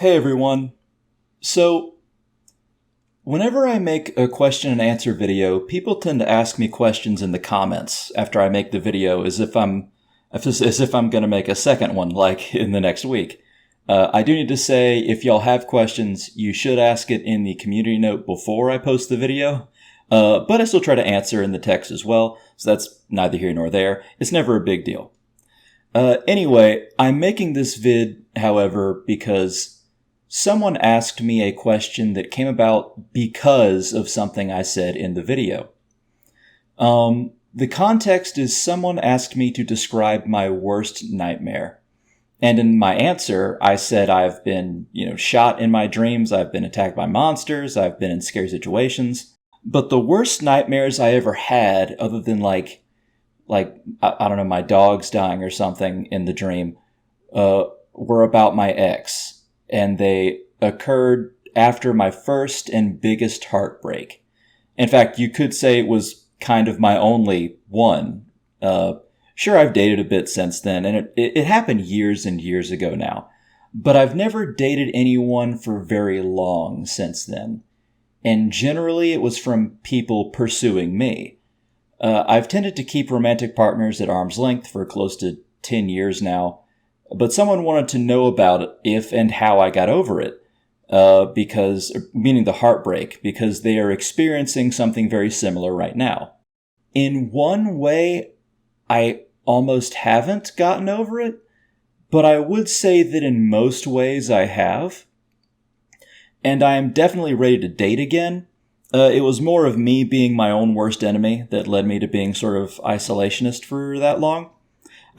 Hey everyone. So, whenever I make a question and answer video, people tend to ask me questions in the comments after I make the video as if I'm going to make a second one like in the next week. I do need to say, if y'all have questions, you should ask it in the community note before I post the video. But I still try to answer in the text as well, so that's neither here nor there. It's never a big deal. Anyway, I'm making this vid, however, because someone asked me a question that came about because of something I said in the video. The context is someone asked me to describe my worst nightmare. And in my answer, I said I've been, shot in my dreams, I've been attacked by monsters, I've been in scary situations. But the worst nightmares I ever had, other than I don't know, my dog's dying or something in the dream, were about my ex. And they occurred after my first and biggest heartbreak. In fact, you could say it was kind of my only one. Sure, I've dated a bit since then, and it happened years and years ago now. But I've never dated anyone for very long since then. And generally, it was from people pursuing me. I've tended to keep romantic partners at arm's length for close to 10 years now. But someone wanted to know about it, if and how I got over it, meaning the heartbreak, because they are experiencing something very similar right now. In one way, I almost haven't gotten over it, but I would say that in most ways I have. And I am definitely ready to date again. It was more of me being my own worst enemy that led me to being sort of isolationist for that long.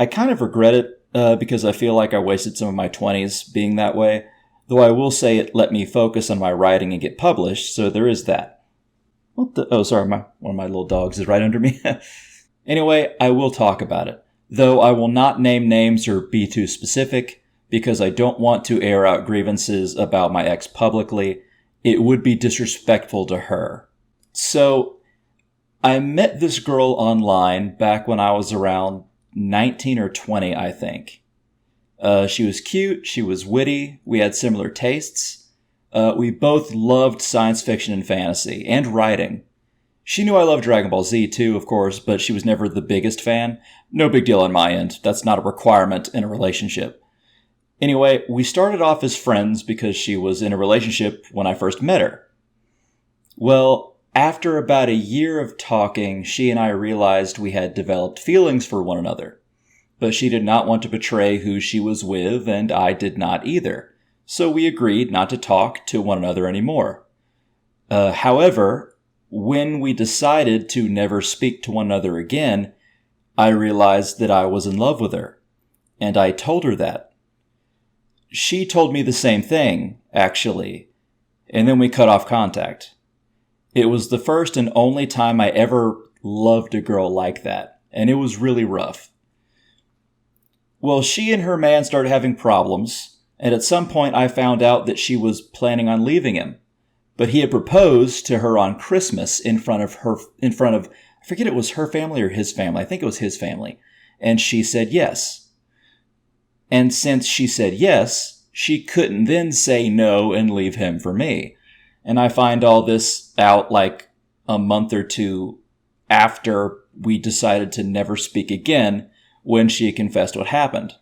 I kind of regret it. Because I feel like I wasted some of my 20s being that way, though I will say it let me focus on my writing and get published, so there is that. Sorry, one of my little dogs is right under me. Anyway, I will talk about it, though I will not name names or be too specific, because I don't want to air out grievances about my ex publicly. It would be disrespectful to her. So, I met this girl online back when I was around 19 or 20, I think. She was cute, she was witty, we had similar tastes. We both loved science fiction and fantasy, and writing. She knew I loved Dragon Ball Z too, of course, but she was never the biggest fan. No big deal on my end, that's not a requirement in a relationship. Anyway, we started off as friends because she was in a relationship when I first met her. Well, after about a year of talking, she and I realized we had developed feelings for one another. But she did not want to betray who she was with, and I did not either. So we agreed not to talk to one another anymore. However, when we decided to never speak to one another again, I realized that I was in love with her. And I told her that. She told me the same thing, actually. And then we cut off contact. It was the first and only time I ever loved a girl like that, and it was really rough. Well, she and her man started having problems, and at some point I found out that she was planning on leaving him. But he had proposed to her on Christmas in front of, I forget it was her family or his family, I think it was his family, and she said yes. And since she said yes, she couldn't then say no and leave him for me. And I find all this out like a month or two after we decided to never speak again, when she confessed what happened.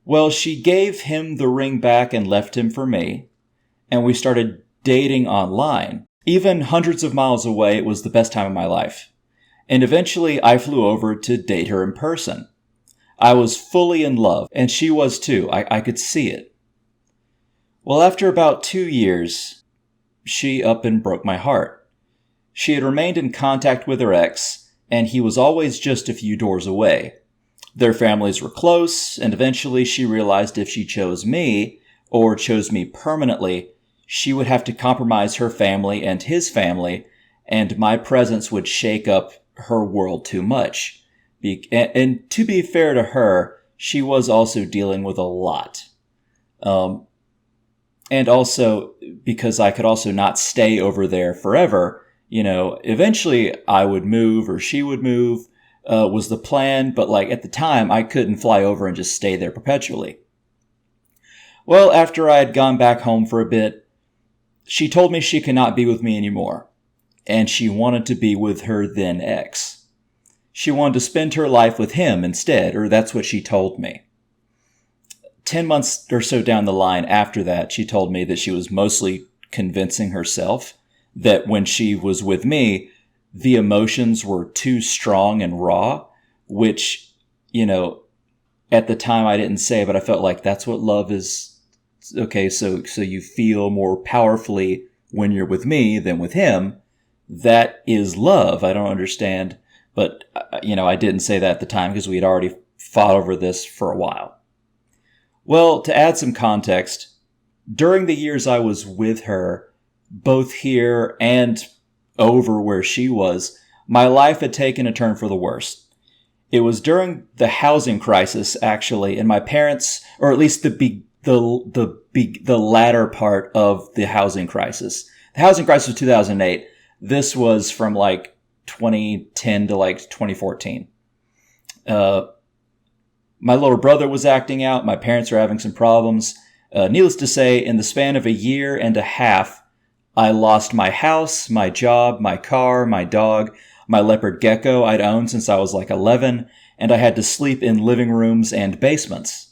Well, she gave him the ring back and left him for me, and we started dating online. Even hundreds of miles away, it was the best time of my life. And eventually I flew over to date her in person. I was fully in love, and she was too. I could see it. Well, after about 2 years, she up and broke my heart. She had remained in contact with her ex, and he was always just a few doors away. Their families were close, and eventually she realized if she chose me, or chose me permanently, she would have to compromise her family and his family, and my presence would shake up her world too much. And to be fair to her, she was also dealing with a lot. And also, because I could also not stay over there forever, eventually I would move or she would move, was the plan. But at the time, I couldn't fly over and just stay there perpetually. Well, after I had gone back home for a bit, she told me she could not be with me anymore, and she wanted to be with her then ex. She wanted to spend her life with him instead, or that's what she told me. 10 months or so down the line after that, she told me that she was mostly convincing herself that when she was with me, the emotions were too strong and raw, which, at the time I didn't say, but I felt like that's what love is. Okay, so you feel more powerfully when you're with me than with him. That is love. I don't understand. But, I didn't say that at the time because we had already fought over this for a while. Well, to add some context, during the years I was with her, both here and over where she was, my life had taken a turn for the worse. It was during the housing crisis, actually, and my parents, or at least the latter part of the housing crisis. The housing crisis was 2008. This was from 2010 to 2014. My little brother was acting out. My parents were having some problems. Needless to say, in the span of a year and a half, I lost my house, my job, my car, my dog, my leopard gecko I'd owned since I was 11, and I had to sleep in living rooms and basements.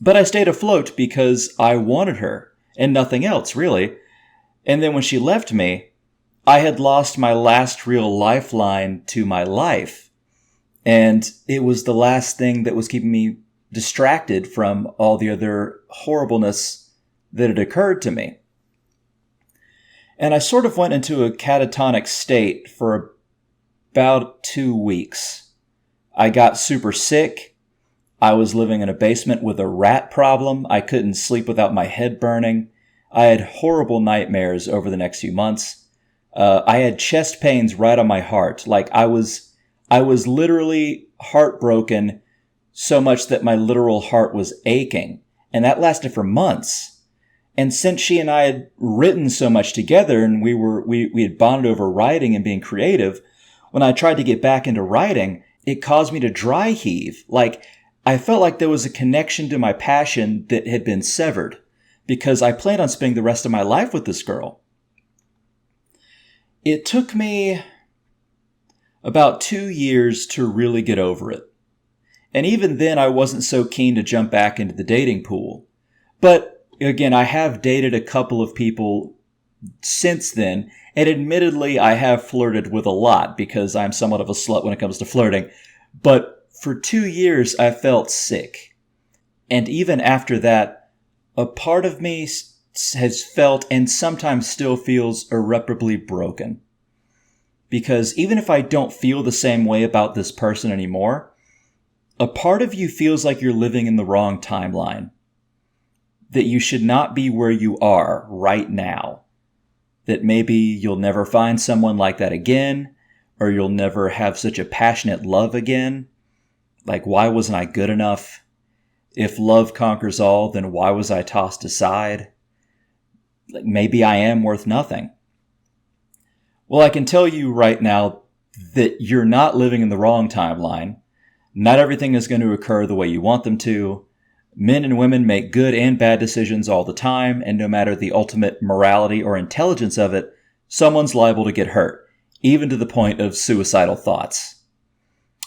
But I stayed afloat because I wanted her, and nothing else, really. And then when she left me, I had lost my last real lifeline to my life. And it was the last thing that was keeping me distracted from all the other horribleness that had occurred to me. And I sort of went into a catatonic state for about 2 weeks. I got super sick. I was living in a basement with a rat problem. I couldn't sleep without my head burning. I had horrible nightmares over the next few months. I had chest pains right on my heart. I was literally heartbroken so much that my literal heart was aching. And that lasted for months. And since she and I had written so much together and we had bonded over writing and being creative, when I tried to get back into writing, it caused me to dry heave. I felt like there was a connection to my passion that had been severed because I planned on spending the rest of my life with this girl. It took me about 2 years to really get over it. And even then, I wasn't so keen to jump back into the dating pool. But again, I have dated a couple of people since then, and admittedly, I have flirted with a lot because I'm somewhat of a slut when it comes to flirting. But for 2 years, I felt sick. And even after that, a part of me has felt and sometimes still feels irreparably broken. Because even if I don't feel the same way about this person anymore, a part of you feels like you're living in the wrong timeline. That you should not be where you are right now. That maybe you'll never find someone like that again, or you'll never have such a passionate love again. Why wasn't I good enough? If love conquers all, then why was I tossed aside? Maybe I am worth nothing. Well, I can tell you right now that you're not living in the wrong timeline. Not everything is going to occur the way you want them to. Men and women make good and bad decisions all the time, and no matter the ultimate morality or intelligence of it, someone's liable to get hurt, even to the point of suicidal thoughts.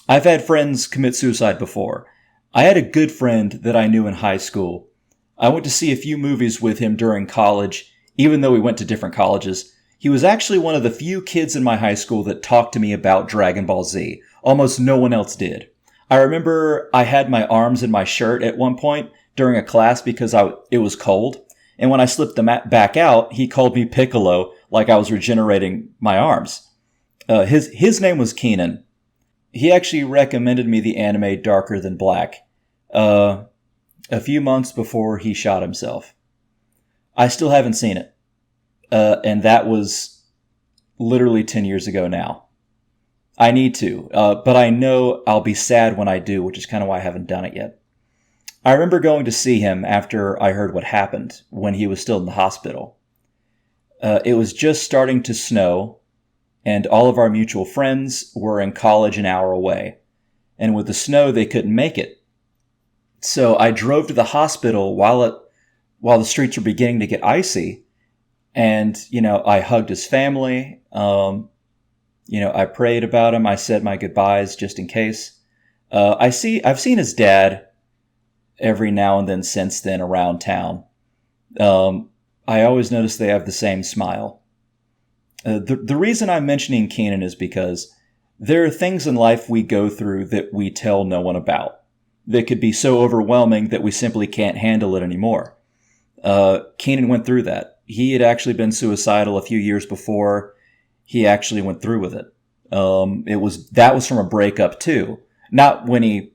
I've had friends commit suicide before. I had a good friend that I knew in high school. I went to see a few movies with him during college, even though we went to different colleges. He was actually one of the few kids in my high school that talked to me about Dragon Ball Z. Almost no one else did. I remember I had my arms in my shirt at one point during a class because it was cold. And when I slipped them back out, he called me Piccolo like I was regenerating my arms. His name was Keenan. He actually recommended me the anime Darker Than Black a few months before he shot himself. I still haven't seen it. And that was literally 10 years ago now. I need to, but I know I'll be sad when I do, which is kind of why I haven't done it yet. I remember going to see him after I heard what happened when he was still in the hospital. It was just starting to snow, and all of our mutual friends were in college an hour away. And with the snow, they couldn't make it. So I drove to the hospital while while the streets were beginning to get icy. And, I hugged his family. I prayed about him. I said my goodbyes just in case. I've seen his dad every now and then since then around town. I always notice they have the same smile. The reason I'm mentioning Keenan is because there are things in life we go through that we tell no one about, that could be so overwhelming that we simply can't handle it anymore. Keenan went through that. He had actually been suicidal a few years before he actually went through with it. That was from a breakup too. Not when he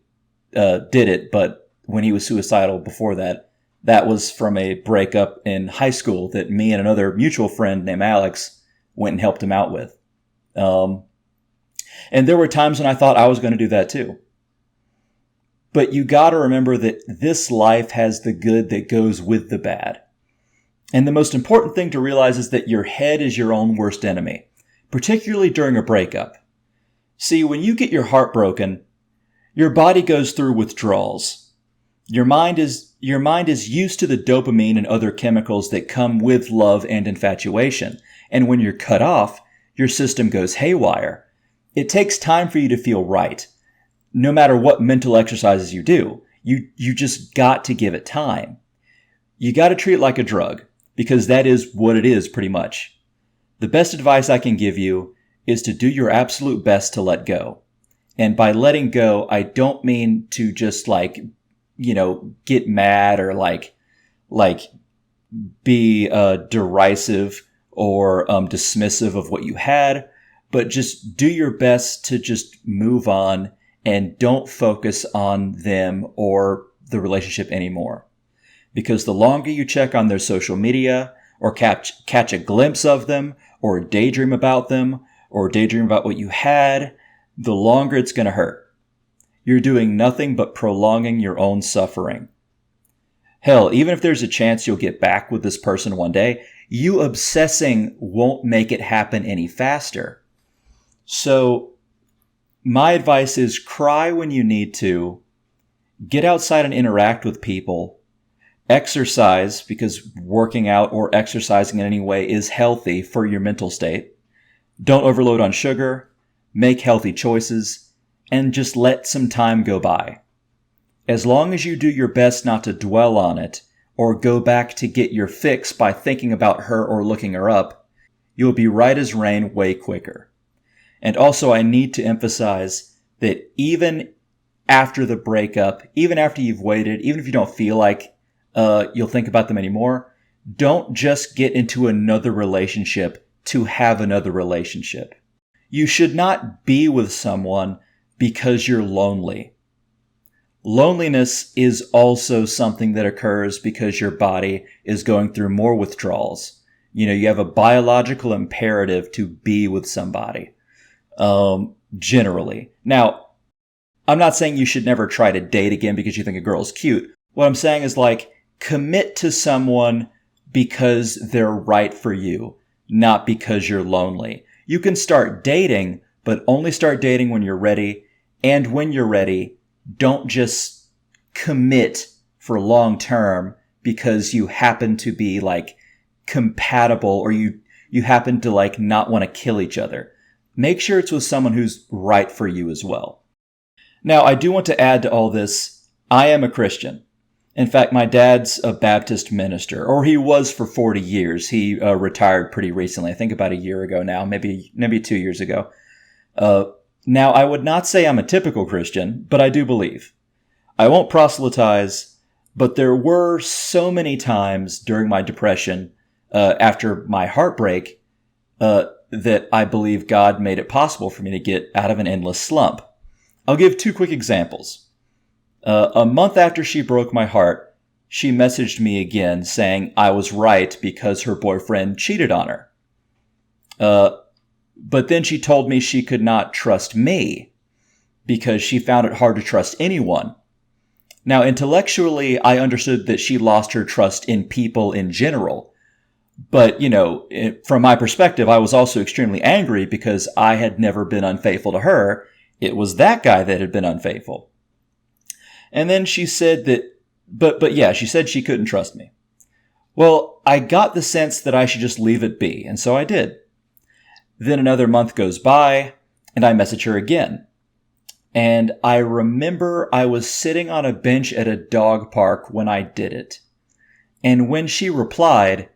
did it, but when he was suicidal before that. That was from a breakup in high school that me and another mutual friend named Alex went and helped him out with. And there were times when I thought I was going to do that too. But you got to remember that this life has the good that goes with the bad. And the most important thing to realize is that your head is your own worst enemy, particularly during a breakup. See, when you get your heart broken, your body goes through withdrawals. Your mind is used to the dopamine and other chemicals that come with love and infatuation. And when you're cut off, your system goes haywire. It takes time for you to feel right. No matter what mental exercises you do, you just got to give it time. You got to treat it like a drug, because that is what it is pretty much. The best advice I can give you is to do your absolute best to let go. And by letting go, I don't mean to just get mad or be derisive or dismissive of what you had, but just do your best to just move on and don't focus on them or the relationship anymore. Because the longer you check on their social media or catch a glimpse of them or daydream about them or daydream about what you had, the longer it's going to hurt. You're doing nothing but prolonging your own suffering. Hell, even if there's a chance you'll get back with this person one day, you obsessing won't make it happen any faster. So, my advice is cry when you need to, get outside and interact with people, exercise, because working out or exercising in any way is healthy for your mental state. Don't overload on sugar, make healthy choices, and just let some time go by. As long as you do your best not to dwell on it or go back to get your fix by thinking about her or looking her up, you'll be right as rain way quicker. And also, I need to emphasize that even after the breakup, even after you've waited, even if you don't feel like you'll think about them anymore, don't just get into another relationship to have another relationship. You should not be with someone because you're lonely. Loneliness is also something that occurs because your body is going through more withdrawals. You have a biological imperative to be with somebody, generally. Now, I'm not saying you should never try to date again because you think a girl's cute. What I'm saying is commit to someone because they're right for you, not because you're lonely. You can start dating, but only start dating when you're ready. And when you're ready, don't just commit for long term because you happen to be compatible or you happen to not want to kill each other. Make sure it's with someone who's right for you as well. Now, I do want to add to all this, I am a Christian. In fact, my dad's a Baptist minister, or he was for 40 years. He retired pretty recently, I think about a year ago now, maybe 2 years ago. Now, I would not say I'm a typical Christian, but I do believe. I won't proselytize, but there were so many times during my depression, after my heartbreak, that I believe God made it possible for me to get out of an endless slump. I'll give 2 quick examples. A month after she broke my heart, she messaged me again saying I was right because her boyfriend cheated on her. But then she told me she could not trust me because she found it hard to trust anyone. Now, intellectually, I understood that she lost her trust in people in general. But, from my perspective, I was also extremely angry because I had never been unfaithful to her. It was that guy that had been unfaithful. And then she said that, but yeah, she said she couldn't trust me. Well, I got the sense that I should just leave it be, and so I did. Then another month goes by, and I message her again. And I remember I was sitting on a bench at a dog park when I did it. And when she replied,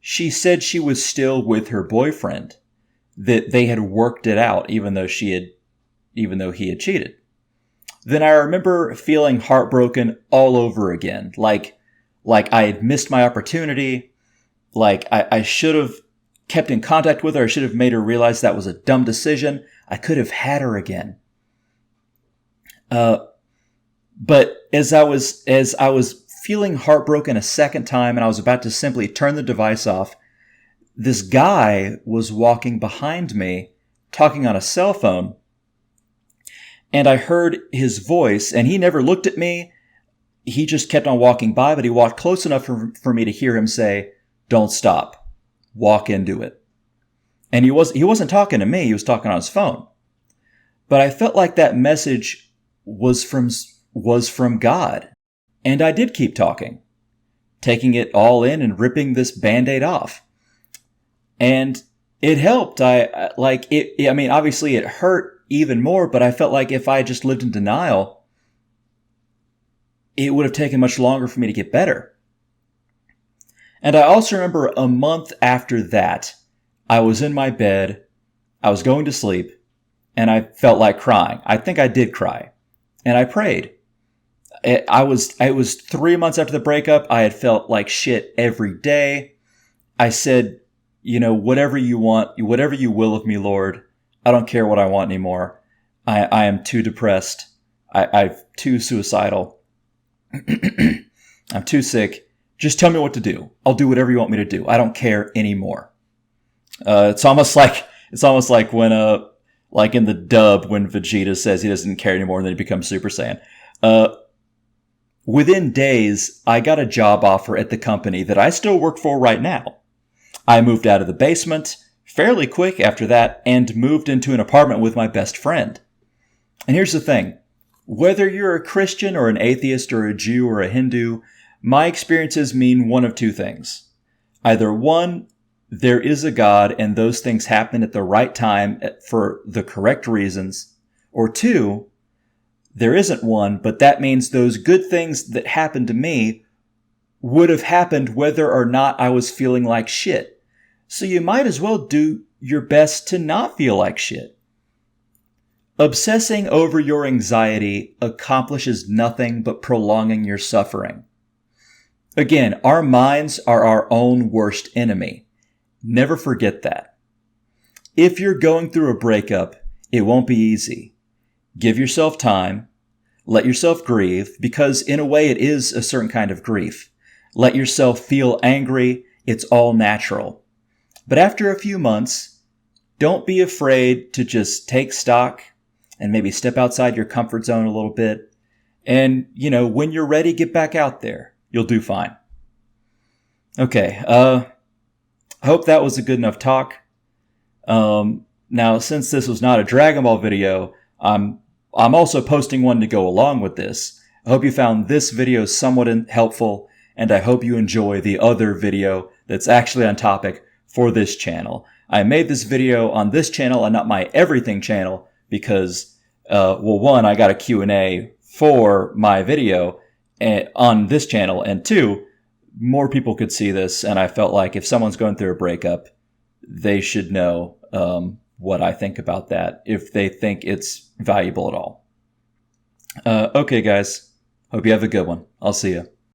she said she was still with her boyfriend, that they had worked it out even though he had cheated. Then I remember feeling heartbroken all over again, like I had missed my opportunity, like I should have kept in contact with her, I should have made her realize that was a dumb decision. I could have had her again. But as I was feeling heartbroken a second time and I was about to simply turn the device off, this guy was walking behind me, talking on a cell phone, and I heard his voice, and he never looked at me. He just kept on walking by, but he walked close enough for me to hear him say, "Don't stop. Walk into it." And he wasn't talking to me, he was talking on his phone. But I felt like that message was from God. And I did keep talking, taking it all in and ripping this Band-Aid off. And it helped. I mean, obviously it hurt even more, but I felt like if I just lived in denial, it would have taken much longer for me to get better. And I also remember a month after that, I was in my bed, I was going to sleep, and I felt like crying. I think I did cry. And I prayed. It was 3 months after the breakup. I had felt like shit every day. I said, whatever you want, whatever you will of me, Lord. I don't care what I want anymore. I am too depressed. I'm too suicidal. I'm too sick. Just tell me what to do. I'll do whatever you want me to do. I don't care anymore. It's almost like when like in the dub when Vegeta says he doesn't care anymore and then he becomes Super Saiyan. Within days, I got a job offer at the company that I still work for right now. I moved out of the basement fairly quick after that and moved into an apartment with my best friend. And here's the thing. Whether you're a Christian or an atheist or a Jew or a Hindu, my experiences mean one of two things. Either one, there is a God and those things happen at the right time for the correct reasons, or two, there isn't one, but that means those good things that happened to me would have happened whether or not I was feeling like shit. So you might as well do your best to not feel like shit. Obsessing over your anxiety accomplishes nothing but prolonging your suffering. Again, our minds are our own worst enemy. Never forget that. If you're going through a breakup, it won't be easy. Give yourself time. Let yourself grieve, because in a way it is a certain kind of grief. Let yourself feel angry. It's all natural. But after a few months, don't be afraid to just take stock and maybe step outside your comfort zone a little bit. And, when you're ready, get back out there. You'll do fine. Okay, I hope that was a good enough talk. Now, since this was not a Dragon Ball video, I'm also posting one to go along with this. I hope you found this video somewhat helpful, and I hope you enjoy the other video that's actually on topic for this channel. I made this video on this channel and not my everything channel because, one, I got a Q&A for my video on this channel, and two, more people could see this, and I felt like if someone's going through a breakup, they should know what I think about that, if they think it's valuable at all. Okay, guys. Hope you have a good one. I'll see you.